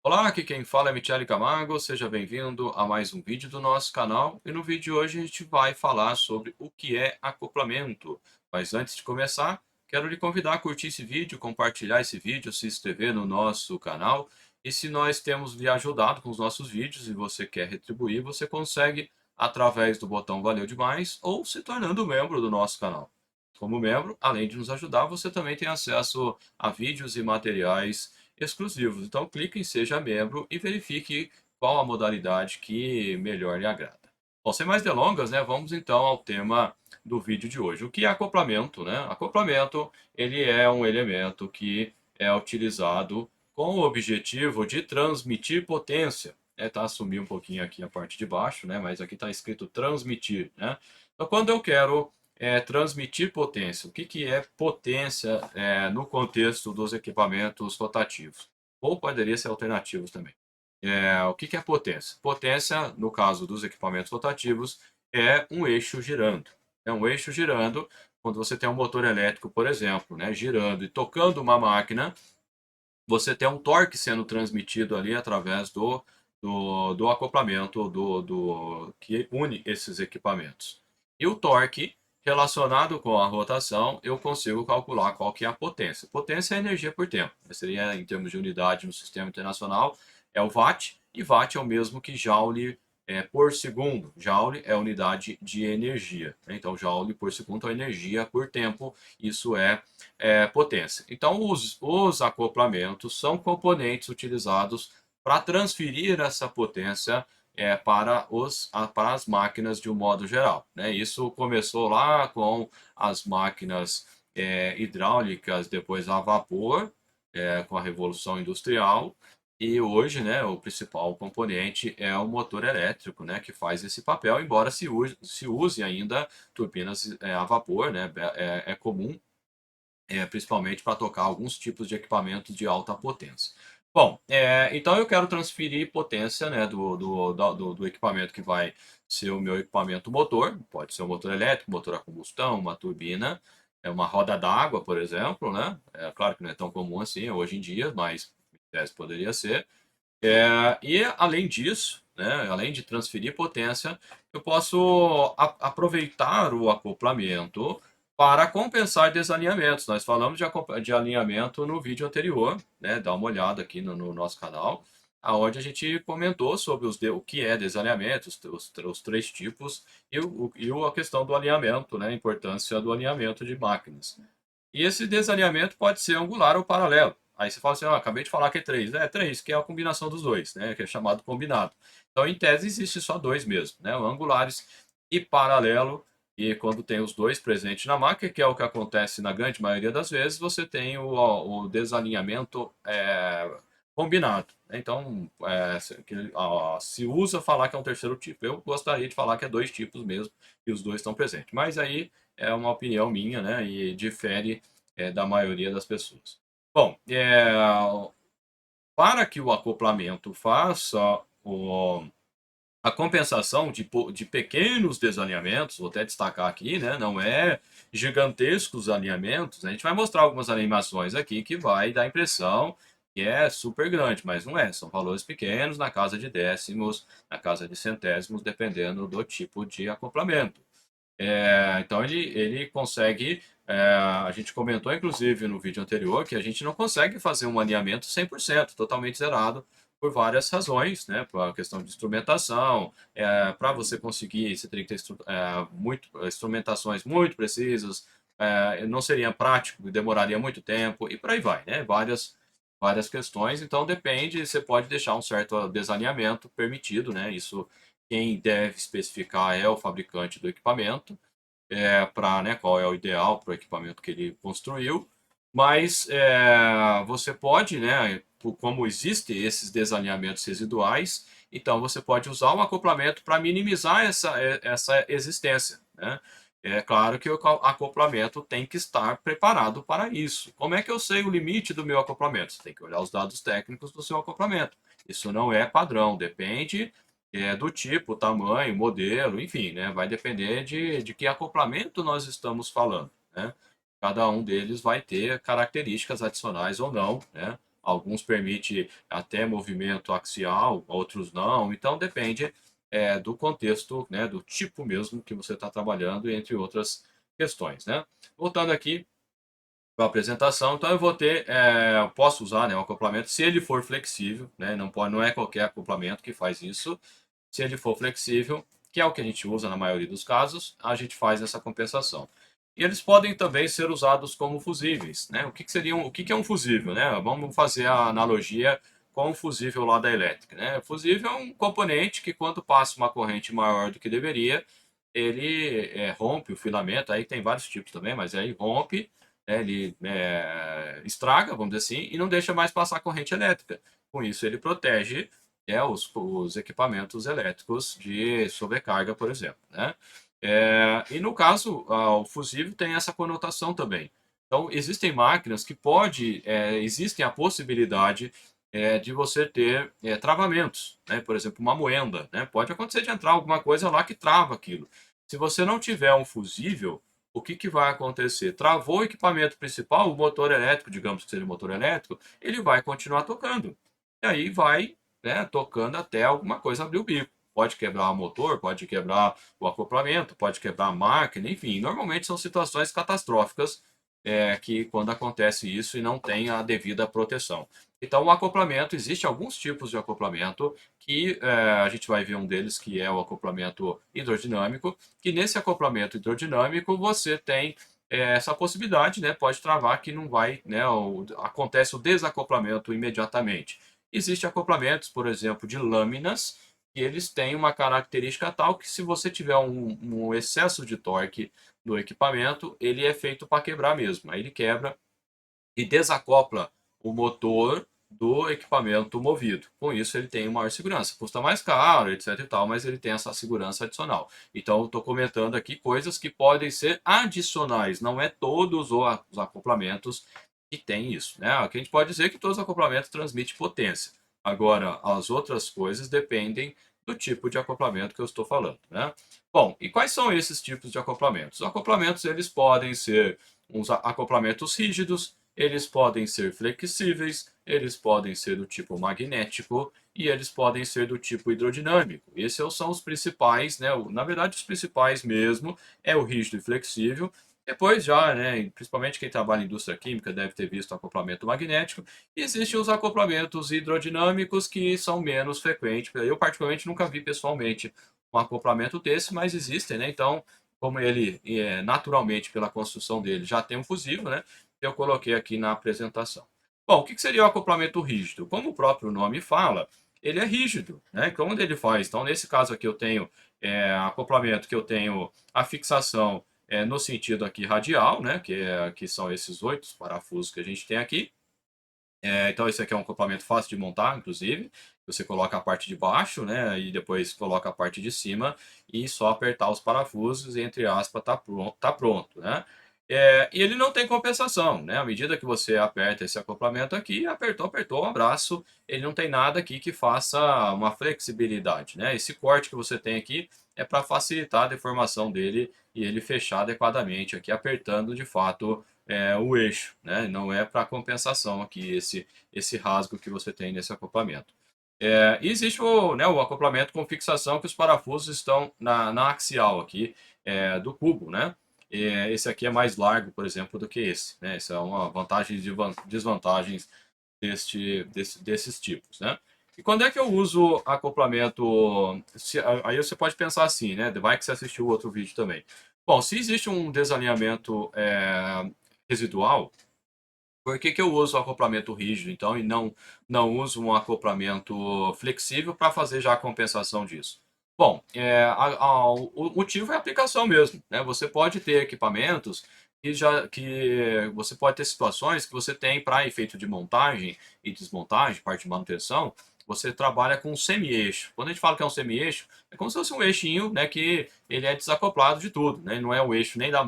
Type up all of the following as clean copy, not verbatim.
Olá, aqui quem fala é Michele Camargo, seja bem-vindo a mais um vídeo do nosso canal. E no vídeo de hoje a gente vai falar sobre o que é acoplamento. Mas antes de começar, quero lhe convidar a curtir esse vídeo, compartilhar esse vídeo, se inscrever no nosso canal. E se nós temos lhe ajudado com os nossos vídeos e você quer retribuir, você consegue através do botão Valeu Demais ou se tornando membro do nosso canal. Como membro, além de nos ajudar, você também tem acesso a vídeos e materiais exclusivos. Então, clique em Seja Membro e verifique qual a modalidade que melhor lhe agrada. Bom, sem mais delongas, né, vamos então ao tema do vídeo de hoje. O que é acoplamento, né? Acoplamento, ele é um elemento que é utilizado com o objetivo de transmitir potência. Tá, sumi um pouquinho aqui a parte de baixo, né, mas aqui está escrito transmitir, né? Então, quando eu quero transmitir potência. O que é potência no contexto dos equipamentos rotativos? Ou poderia ser alternativos também. O que é potência? Potência, no caso dos equipamentos rotativos, é um eixo girando. É um eixo girando, quando você tem um motor elétrico, por exemplo, né, girando e tocando uma máquina, você tem um torque sendo transmitido ali através do acoplamento que une esses equipamentos. E o torque, relacionado com a rotação, eu consigo calcular qual que é a potência. Potência é energia por tempo. Seria, em termos de unidade no sistema internacional, é o watt, e watt é o mesmo que joule por segundo. Joule é a unidade de energia. Então, joule por segundo é energia por tempo. Isso é potência. Então, os acoplamentos são componentes utilizados para transferir essa potência para as máquinas de um modo geral, né? Isso começou lá com as máquinas hidráulicas, depois a vapor, com a Revolução Industrial, e hoje, né, o principal componente é o motor elétrico, né, que faz esse papel, embora se use ainda turbinas a vapor, né, é comum principalmente para tocar alguns tipos de equipamentos de alta potência. Bom, então eu quero transferir potência, né, do equipamento que vai ser o meu equipamento motor, pode ser um motor elétrico, motor a combustão, uma turbina, uma roda d'água, por exemplo, né? É claro que não é tão comum assim hoje em dia, mas em tese poderia ser. E além disso, né, além de transferir potência, eu posso aproveitar o acoplamento para compensar desalinhamentos. Nós falamos de alinhamento no vídeo anterior, né? Dá uma olhada aqui no nosso canal, aonde a gente comentou sobre o que é desalinhamento, os três tipos, e a questão do alinhamento, né? A importância do alinhamento de máquinas. E esse desalinhamento pode ser angular ou paralelo. Aí você fala assim, acabei de falar que é três. É três, que é a combinação dos dois, né? Que é chamado combinado. Então, em tese, existe só dois mesmo, né? Angulares e paralelo. E quando tem os dois presentes na máquina, que é o que acontece na grande maioria das vezes, você tem o desalinhamento combinado. Então, se usa falar que é um terceiro tipo. Eu gostaria de falar que é dois tipos mesmo, e os dois estão presentes. Mas aí é uma opinião minha, né? E difere da maioria das pessoas. Bom, para que o acoplamento faça a compensação de pequenos desalinhamentos, vou até destacar aqui, né? Não é gigantescos alinhamentos. A gente vai mostrar algumas animações aqui que vai dar a impressão que é super grande, mas não é. São valores pequenos, na casa de décimos, na casa de centésimos, dependendo do tipo de acoplamento. Então ele consegue. A gente comentou, inclusive, no vídeo anterior, que a gente não consegue fazer um alinhamento 100%, totalmente zerado, por várias razões, né? Por a questão de instrumentação, para você conseguir, você teria que ter instrumentações muito precisas, não seria prático, demoraria muito tempo, e por aí vai, né? Várias questões, então depende, você pode deixar um certo desalinhamento permitido, né? Isso quem deve especificar é o fabricante do equipamento, para, né, qual é o ideal para o equipamento que ele construiu, mas você pode, né, como existem esses desalinhamentos residuais, então você pode usar um acoplamento para minimizar essa existência, né? É claro que o acoplamento tem que estar preparado para isso. Como é que eu sei o limite do meu acoplamento? Você tem que olhar os dados técnicos do seu acoplamento. Isso não é padrão, depende do tipo, tamanho, modelo, enfim, né? Vai depender de que acoplamento nós estamos falando, né? Cada um deles vai ter características adicionais ou não, né? alguns permitem até movimento axial, outros não, então depende do contexto, né, do tipo mesmo que você está trabalhando, entre outras questões, né. Voltando aqui para a apresentação, então eu vou ter, eu posso usar, né, o acoplamento se ele for flexível, né, não é qualquer acoplamento que faz isso, se ele for flexível, que é o que a gente usa na maioria dos casos, a gente faz essa compensação. E eles podem também ser usados como fusíveis, né? O que é um fusível, né? Vamos fazer a analogia com o fusível lá da elétrica, né? O fusível é um componente que quando passa uma corrente maior do que deveria, ele rompe o filamento, aí tem vários tipos também, mas aí rompe, né? Ele estraga, vamos dizer assim, e não deixa mais passar corrente elétrica. Com isso, ele protege os equipamentos elétricos de sobrecarga, por exemplo, né? E no caso, o fusível tem essa conotação também. Então, existem máquinas que existem a possibilidade de você ter travamentos, né? Por exemplo, uma moenda, né? Pode acontecer de entrar alguma coisa lá que trava aquilo. Se você não tiver um fusível, o que, que vai acontecer? Travou o equipamento principal, o motor elétrico, digamos que seja o motor elétrico, ele vai continuar tocando. E aí vai, né, tocando até alguma coisa abrir o bico. Pode quebrar o motor, pode quebrar o acoplamento, pode quebrar a máquina, enfim. Normalmente são situações catastróficas que quando acontece isso e não tem a devida proteção. Então, o acoplamento, existe alguns tipos de acoplamento que a gente vai ver um deles que é o acoplamento hidrodinâmico, que nesse acoplamento hidrodinâmico você tem essa possibilidade, né? Pode travar que não vai, né? Acontece o desacoplamento imediatamente. Existem acoplamentos, por exemplo, de lâminas, que eles têm uma característica tal que se você tiver um excesso de torque no equipamento, ele é feito para quebrar mesmo. Aí ele quebra e desacopla o motor do equipamento movido. Com isso, ele tem maior segurança. Custa mais caro, etc e tal, mas ele tem essa segurança adicional. Então, eu estou comentando aqui coisas que podem ser adicionais, não é todos os acoplamentos que têm isso, né? Aqui a gente pode dizer que todos os acoplamentos transmitem potência. Agora, as outras coisas dependem do tipo de acoplamento que eu estou falando, né? Bom, e quais são esses tipos de acoplamentos? Os acoplamentos, eles podem ser uns acoplamentos rígidos, eles podem ser flexíveis, eles podem ser do tipo magnético e eles podem ser do tipo hidrodinâmico. Esses são os principais, né? Na verdade, os principais mesmo é o rígido e flexível. Depois já, né, principalmente quem trabalha em indústria química deve ter visto o acoplamento magnético. E existem os acoplamentos hidrodinâmicos que são menos frequentes. Eu particularmente nunca vi pessoalmente um acoplamento desse, mas existem, né? Então, como ele naturalmente pela construção dele já tem um fusível, né? Eu coloquei aqui na apresentação. Bom, o que seria o acoplamento rígido? Como o próprio nome fala, ele é rígido, né? Como ele faz? Então, nesse caso aqui, eu tenho acoplamento que eu tenho a fixação no sentido aqui radial, né? Que são esses 8 parafusos que a gente tem aqui. Então, esse aqui é um acoplamento fácil de montar, inclusive. Você coloca a parte de baixo, né? E depois coloca a parte de cima e só apertar os parafusos e, entre aspas, tá pronto, né? E ele não tem compensação, né? À medida que você aperta esse acoplamento aqui, apertou, um abraço, ele não tem nada aqui que faça uma flexibilidade, né? Esse corte que você tem aqui é para facilitar a deformação dele e ele fechar adequadamente aqui, apertando de fato o eixo, né? Não é para compensação aqui esse rasgo que você tem nesse acoplamento. E existe o acoplamento com fixação que os parafusos estão na axial aqui do cubo, né? Esse aqui é mais largo, por exemplo, do que esse, né? Essa é uma vantagem e desvantagens desses tipos, né? E quando é que eu uso acoplamento? Aí você pode pensar assim, né? Vai que você assistiu outro vídeo também. Bom, se existe um desalinhamento residual, por que eu uso o acoplamento rígido, então, e não uso um acoplamento flexível para fazer já a compensação disso? Bom, o motivo é a aplicação mesmo, né? Você pode ter equipamentos que você pode ter situações que você tem para efeito de montagem e desmontagem, parte de manutenção, você trabalha com semi-eixo. Quando a gente fala que é um semi-eixo, é como se fosse um eixinho, né, que ele é desacoplado de tudo, né? Não é o eixo nem da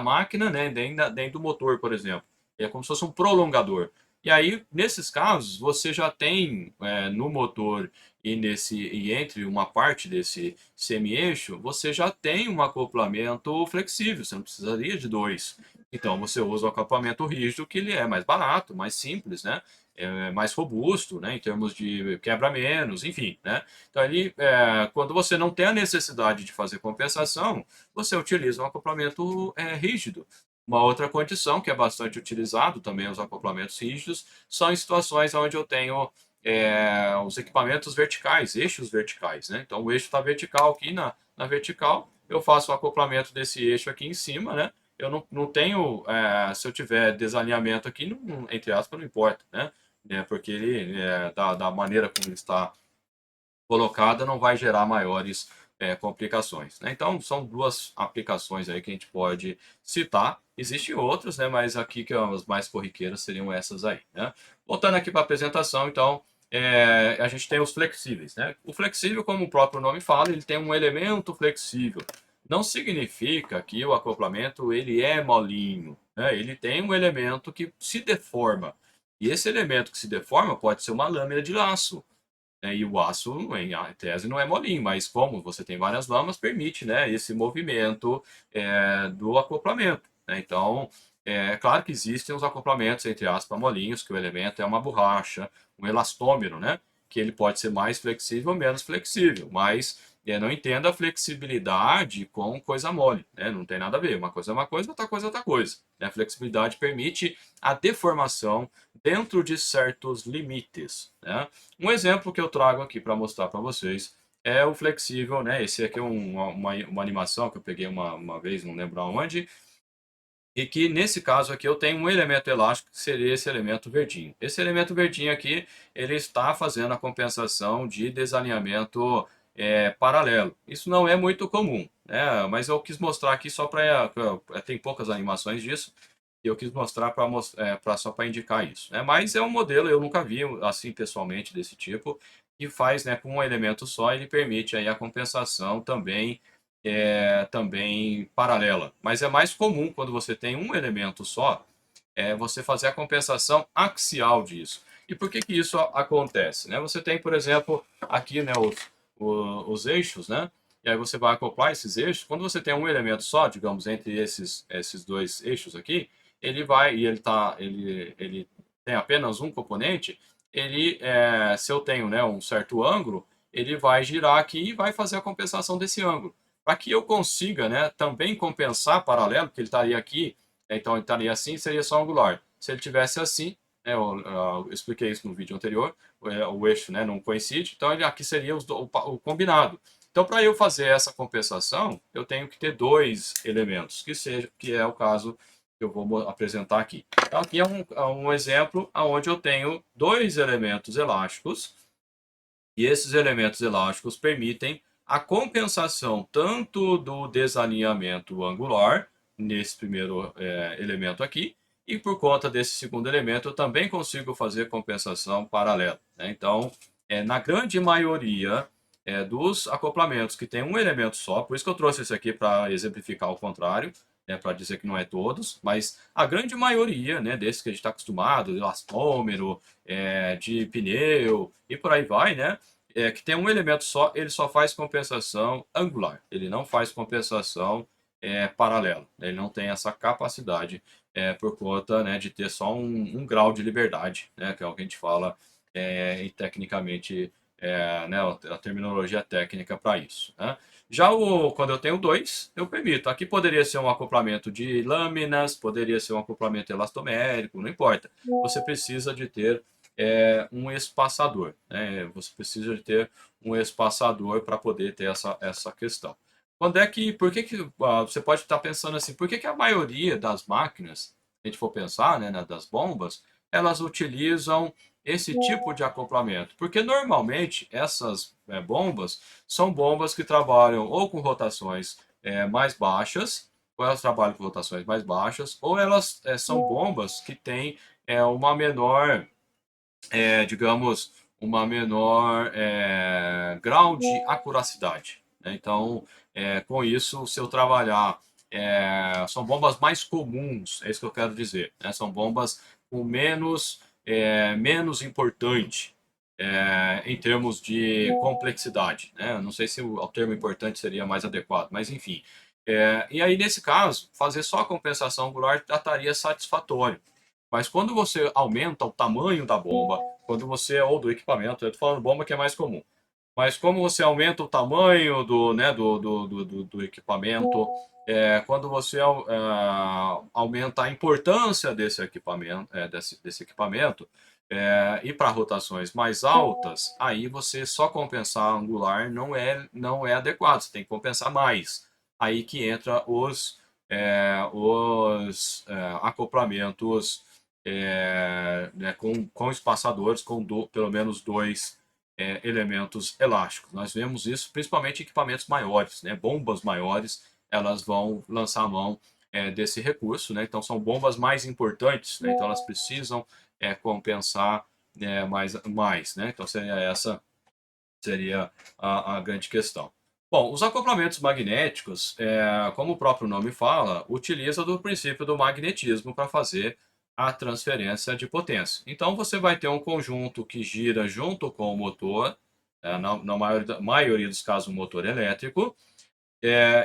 máquina, né, nem do motor, por exemplo. É como se fosse um prolongador. E aí, nesses casos, você já tem no motor e entre uma parte desse semi-eixo, você já tem um acoplamento flexível, você não precisaria de dois. Então, você usa o acoplamento rígido, que ele é mais barato, mais simples, né? mais robusto, né, em termos de quebra menos, enfim, né. Então ele, quando você não tem a necessidade de fazer compensação, você utiliza um acoplamento rígido. Uma outra condição que é bastante utilizado também os acoplamentos rígidos são em situações onde eu tenho os equipamentos verticais, eixos verticais, né. Então o eixo está vertical aqui na vertical, eu faço o acoplamento desse eixo aqui em cima, né. Eu não tenho, se eu tiver desalinhamento aqui, não, entre aspas, não importa, né, porque ele, da maneira como ele está colocada, não vai gerar maiores complicações, né? Então, são duas aplicações aí que a gente pode citar. Existem outras, né? Mas aqui que as mais corriqueiras seriam essas aí, né? Voltando aqui para a apresentação, então, a gente tem os flexíveis, né? O flexível, como o próprio nome fala, ele tem um elemento flexível. Não significa que o acoplamento ele é molinho, né? Ele tem um elemento que se deforma. E esse elemento que se deforma pode ser uma lâmina de aço, né, e o aço, em tese, não é molinho, mas como você tem várias lamas, permite, né, esse movimento do acoplamento, né? Então, é claro que existem os acoplamentos, entre aspas, molinhos, que o elemento é uma borracha, um elastômero, né, que ele pode ser mais flexível ou menos flexível, mas não entenda a flexibilidade com coisa mole, né? Não tem nada a ver. Uma coisa, outra coisa. Né? A flexibilidade permite a deformação dentro de certos limites, né? Um exemplo que eu trago aqui para mostrar para vocês é o flexível, né? Esse aqui é uma animação que eu peguei uma vez, não lembro aonde, e que nesse caso aqui eu tenho um elemento elástico que seria esse elemento verdinho. Esse elemento verdinho aqui, ele está fazendo a compensação de desalinhamento paralelo. Isso não é muito comum, né? Mas eu quis mostrar aqui só para... Tem poucas animações disso, e eu quis mostrar só para indicar isso, né? Mas é um modelo, eu nunca vi assim pessoalmente desse tipo, que faz, né, com um elemento só, ele permite aí a compensação também paralela. Mas é mais comum quando você tem um elemento só, você fazer a compensação axial disso. E por que que isso acontece, né? Você tem, por exemplo, aqui, né, os eixos, né? E aí você vai acoplar esses eixos. Quando você tem um elemento só, digamos, entre esses dois eixos aqui, ele vai e ele tem apenas um componente. Se eu tenho, né, um certo ângulo, ele vai girar aqui e vai fazer a compensação desse ângulo. Para que eu consiga, né, também compensar paralelo, porque ele estaria aqui, então ele estaria assim, seria só angular. Se ele tivesse assim, né, eu expliquei isso no vídeo anterior, o eixo, né, não coincide, então ele aqui seria o combinado. Então, para eu fazer essa compensação, eu tenho que ter dois elementos, que é o caso que eu vou apresentar aqui. Então, aqui é um exemplo onde eu tenho dois elementos elásticos, e esses elementos elásticos permitem a compensação tanto do desalinhamento angular, nesse primeiro elemento aqui, e por conta desse segundo elemento eu também consigo fazer compensação paralela, né? Então, na grande maioria dos acoplamentos que tem um elemento só, por isso que eu trouxe esse aqui para exemplificar o contrário, né, para dizer que não é todos, mas a grande maioria, né, desses que a gente está acostumado, de elastômero, de pneu e por aí vai, né, que tem um elemento só, ele só faz compensação angular, ele não faz compensação paralela, ele não tem essa capacidade por conta, né, de ter só um grau de liberdade, né, que é o que a gente fala e tecnicamente, né, a terminologia técnica para isso, né? Já quando eu tenho dois, eu permito. Aqui poderia ser um acoplamento de lâminas, poderia ser um acoplamento elastomérico, não importa. Você precisa de ter um espaçador, né? Você precisa de ter um espaçador para poder ter essa questão. Por que que você pode estar pensando assim, por que que a maioria das máquinas, se a gente for pensar, né, das bombas, elas utilizam esse tipo de acoplamento? Porque normalmente essas bombas são bombas que trabalham ou com rotações mais baixas, ou elas trabalham com rotações mais baixas, ou elas são bombas que têm uma menor, digamos, uma menor grau de acuracidade, né? Então, com isso, se eu trabalhar, são bombas mais comuns, é isso que eu quero dizer, né? São bombas com menos importante em termos de complexidade, né? Não sei se o termo importante seria mais adequado, mas enfim. E aí, nesse caso, fazer só a compensação angular já estaria satisfatório. Mas quando você aumenta o tamanho da bomba, quando você, ou do equipamento, eu estou falando bomba que é mais comum, mas como você aumenta o tamanho do equipamento, quando você aumenta a importância desse equipamento, desse equipamento, e para rotações mais altas, aí você só compensar angular não é adequado, você tem que compensar mais. Aí que entra os acoplamentos né, com espaçadores, pelo menos dois elementos elásticos. Nós vemos isso principalmente em equipamentos maiores, né? Bombas maiores, elas vão lançar a mão desse recurso, né? Então são bombas mais importantes, né? Então elas precisam compensar mais, né? Então seria a grande questão. Bom, os acoplamentos magnéticos, como o próprio nome fala, utilizam do princípio do magnetismo para fazer a transferência de potência. Então você vai ter um conjunto que gira junto com o motor, na maioria dos casos um motor elétrico,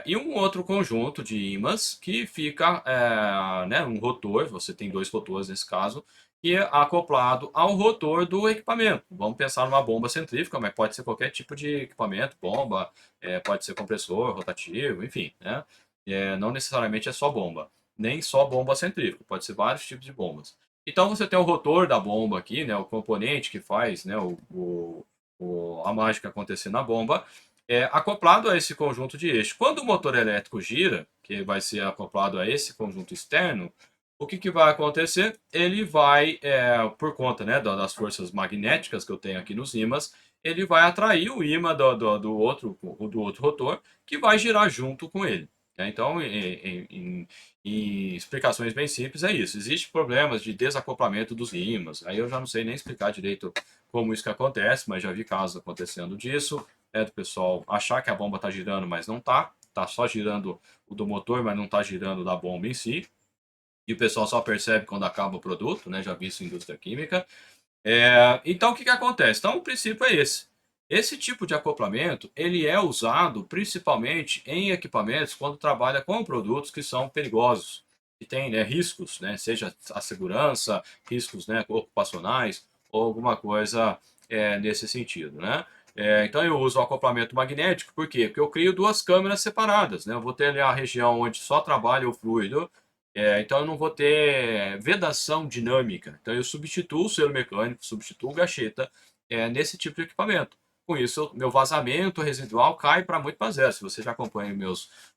e um outro conjunto de ímãs que fica, né, um rotor, você tem dois rotores nesse caso, que é acoplado ao rotor do equipamento. Vamos pensar numa bomba centrífuga, mas pode ser qualquer tipo de equipamento, bomba, pode ser compressor, rotativo, enfim, né? Não necessariamente é só bomba, nem só bomba centrífuga, pode ser vários tipos de bombas. Então você tem o rotor da bomba aqui, né, o componente que faz, né, a mágica acontecer na bomba, acoplado a esse conjunto de eixos. Quando o motor elétrico gira, que vai ser acoplado a esse conjunto externo, o que vai acontecer? Ele vai, por conta, né, das forças magnéticas que eu tenho aqui nos ímãs, ele vai atrair o ímã do outro rotor, que vai girar junto com ele. Então, em explicações bem simples, é isso. Existem problemas de desacoplamento dos ímãs. Aí eu já não sei nem explicar direito como isso que acontece, mas já vi casos acontecendo disso, do pessoal achar que a bomba está girando, mas não está. Está só girando o do motor, mas não está girando o da bomba em si. E o pessoal só percebe quando acaba o produto, né? Já vi isso em indústria química. Então, o que acontece? Então, o princípio é esse. Esse tipo de acoplamento, ele é usado principalmente em equipamentos quando trabalha com produtos que são perigosos, que têm, né, riscos, né, seja a segurança, riscos, né, ocupacionais ou alguma coisa nesse sentido, né? Então eu uso o acoplamento magnético, por quê? Porque eu crio duas câmeras separadas, né? Eu vou ter ali a região onde só trabalha o fluido, então eu não vou ter vedação dinâmica. Então eu substituo o selo mecânico, substituo o gacheta nesse tipo de equipamento. Com isso, meu vazamento residual cai para muito mais zero. Se você já acompanha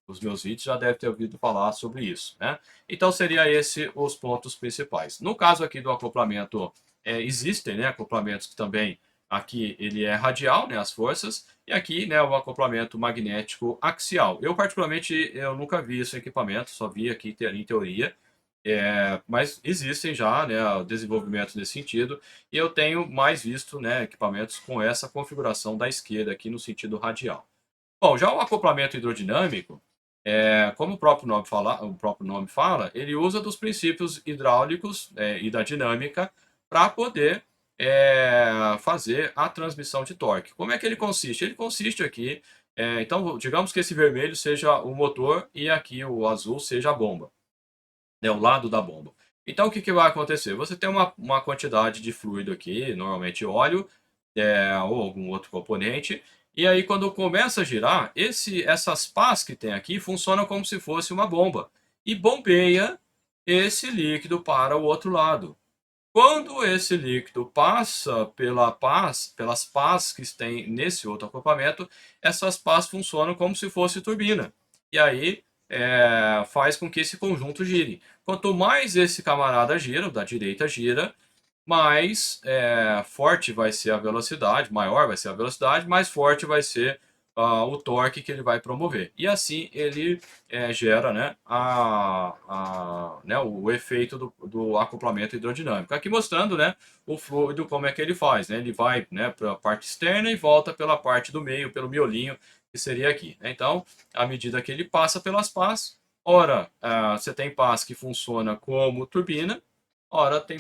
os meus vídeos, já deve ter ouvido falar sobre isso, né? Então seria esse os pontos principais. No caso aqui do acoplamento, existem, né, acoplamentos que também aqui ele é radial, né, as forças, e aqui, né, o acoplamento magnético axial. Eu, particularmente, eu nunca vi esse equipamento, só vi aqui em teoria, mas existem já, né, desenvolvimentos nesse sentido, e eu tenho mais visto, né, equipamentos com essa configuração da esquerda aqui no sentido radial. Bom, já o acoplamento hidrodinâmico, como o próprio nome fala, ele usa dos princípios hidráulicos e da dinâmica para poder fazer a transmissão de torque. Como é que ele consiste? Ele consiste aqui, então, digamos que esse vermelho seja o motor e aqui o azul seja a bomba, né, o lado da bomba. Então, o que vai acontecer? Você tem uma quantidade de fluido aqui, normalmente óleo, ou algum outro componente, e aí quando começa a girar, essas pás que tem aqui funcionam como se fosse uma bomba, e bombeia esse líquido para o outro lado. Quando esse líquido passa pelas pás que tem nesse outro acoplamento, essas pás funcionam como se fosse turbina. E aí faz com que esse conjunto gire. Quanto mais esse camarada gira, o da direita gira, mais forte vai ser a velocidade, maior vai ser a velocidade, mais forte vai ser o torque que ele vai promover. E assim ele gera, né, né, o efeito do acoplamento hidrodinâmico. Aqui mostrando, né, o fluido, como é que ele faz. Né? Ele vai, né, para a parte externa e volta pela parte do meio, pelo miolinho, que seria aqui. Né? Então, à medida que ele passa pelas pás, ora, você tem pás que funciona como turbina, ora tem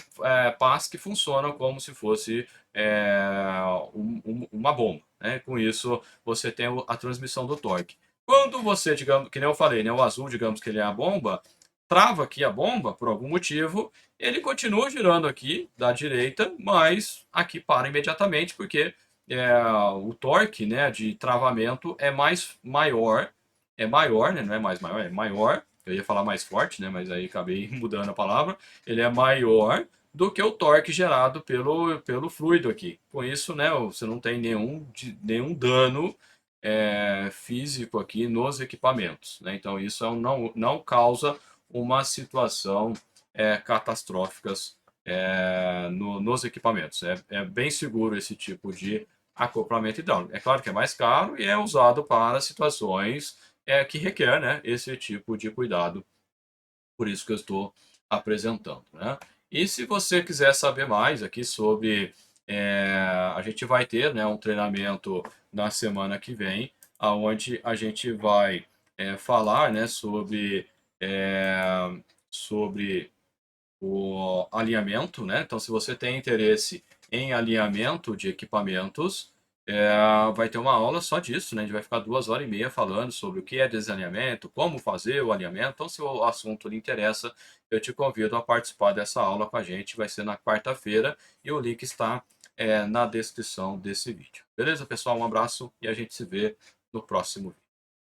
pás que funcionam como se fosse uma bomba. Né? Com isso, você tem a transmissão do torque. Quando você, digamos, que nem eu falei, né, o azul, digamos que ele é a bomba, trava aqui a bomba, por algum motivo, ele continua girando aqui da direita, mas aqui para imediatamente, porque o torque, né, de travamento é maior, né, não é mais maior, é maior, eu ia falar mais forte, né, mas aí acabei mudando a palavra, ele é maior do que o torque gerado pelo fluido aqui. Com isso, né, você não tem nenhum dano físico aqui nos equipamentos, né? Então isso não causa uma situação catastróficas nos equipamentos. É bem seguro esse tipo de acoplamento hidráulico. É claro que é mais caro e é usado para situações que requer, né, esse tipo de cuidado. Por isso que eu estou apresentando, né? E se você quiser saber mais aqui sobre... a gente vai ter, né, um treinamento na semana que vem, onde a gente vai falar, né, sobre o alinhamento, né? Então, se você tem interesse em alinhamento de equipamentos, vai ter uma aula só disso, né? A gente vai ficar 2 horas e meia falando sobre o que é desalinhamento, como fazer o alinhamento. Então, se o assunto lhe interessa, eu te convido a participar dessa aula com a gente. Vai ser na quarta-feira e o link está na descrição desse vídeo. Beleza, pessoal? Um abraço e a gente se vê no próximo vídeo.